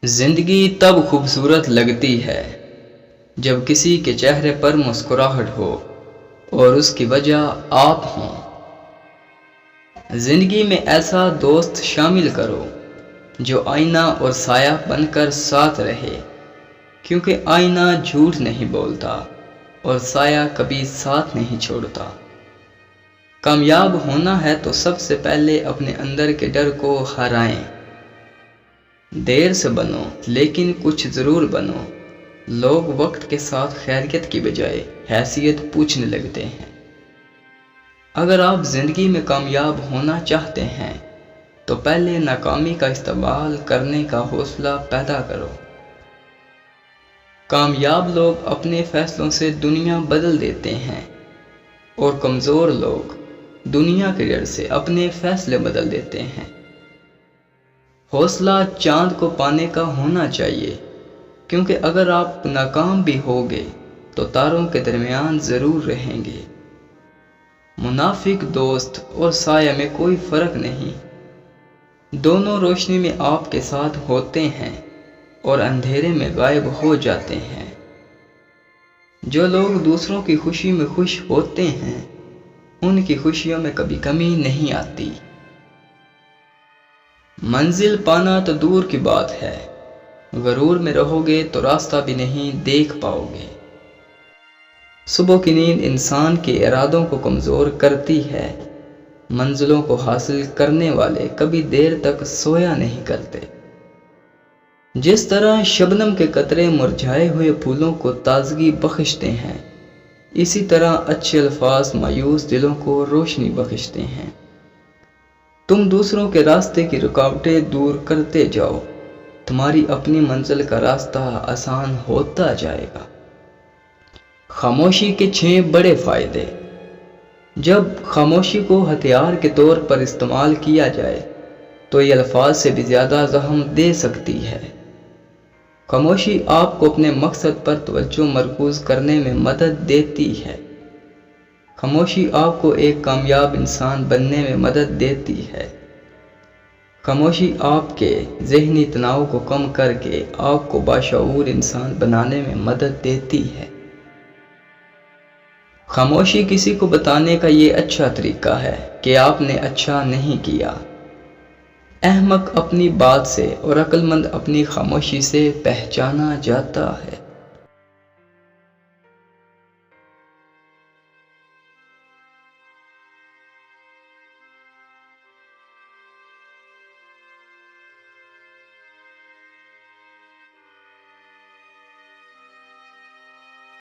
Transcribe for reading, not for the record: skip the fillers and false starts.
زندگی تب خوبصورت لگتی ہے جب کسی کے چہرے پر مسکراہٹ ہو اور اس کی وجہ آپ ہوں۔ زندگی میں ایسا دوست شامل کرو جو آئینہ اور سایہ بن کر ساتھ رہے، کیونکہ آئینہ جھوٹ نہیں بولتا اور سایہ کبھی ساتھ نہیں چھوڑتا۔ کامیاب ہونا ہے تو سب سے پہلے اپنے اندر کے ڈر کو ہرائیں۔ دیر سے بنو لیکن کچھ ضرور بنو۔ لوگ وقت کے ساتھ خیریت کی بجائے حیثیت پوچھنے لگتے ہیں۔ اگر آپ زندگی میں کامیاب ہونا چاہتے ہیں تو پہلے ناکامی کا استقبال کرنے کا حوصلہ پیدا کرو۔ کامیاب لوگ اپنے فیصلوں سے دنیا بدل دیتے ہیں اور کمزور لوگ دنیا کے ڈر سے اپنے فیصلے بدل دیتے ہیں۔ حوصلہ چاند کو پانے کا ہونا چاہیے، کیونکہ اگر آپ ناکام بھی ہوگے تو تاروں کے درمیان ضرور رہیں گے۔ منافق دوست اور سایہ میں کوئی فرق نہیں، دونوں روشنی میں آپ کے ساتھ ہوتے ہیں اور اندھیرے میں غائب ہو جاتے ہیں۔ جو لوگ دوسروں کی خوشی میں خوش ہوتے ہیں ان کی خوشیوں میں کبھی کمی نہیں آتی۔ منزل پانا تو دور کی بات ہے، غرور میں رہو گے تو راستہ بھی نہیں دیکھ پاؤ گے۔ صبح کی نیند انسان کے ارادوں کو کمزور کرتی ہے۔ منزلوں کو حاصل کرنے والے کبھی دیر تک سویا نہیں کرتے۔ جس طرح شبنم کے قطرے مرجھائے ہوئے پھولوں کو تازگی بخشتے ہیں، اسی طرح اچھے الفاظ مایوس دلوں کو روشنی بخشتے ہیں۔ تم دوسروں کے راستے کی رکاوٹیں دور کرتے جاؤ، تمہاری اپنی منزل کا راستہ آسان ہوتا جائے گا۔ خاموشی کے 6 بڑے فائدے۔ جب خاموشی کو ہتھیار کے طور پر استعمال کیا جائے تو یہ الفاظ سے بھی زیادہ زخم دے سکتی ہے۔ خاموشی آپ کو اپنے مقصد پر توجہ مرکوز کرنے میں مدد دیتی ہے۔ خاموشی آپ کو ایک کامیاب انسان بننے میں مدد دیتی ہے۔ خاموشی آپ کے ذہنی تناؤ کو کم کر کے آپ کو باشعور انسان بنانے میں مدد دیتی ہے۔ خاموشی کسی کو بتانے کا یہ اچھا طریقہ ہے کہ آپ نے اچھا نہیں کیا۔ احمق اپنی بات سے اور عقل مند اپنی خاموشی سے پہچانا جاتا ہے۔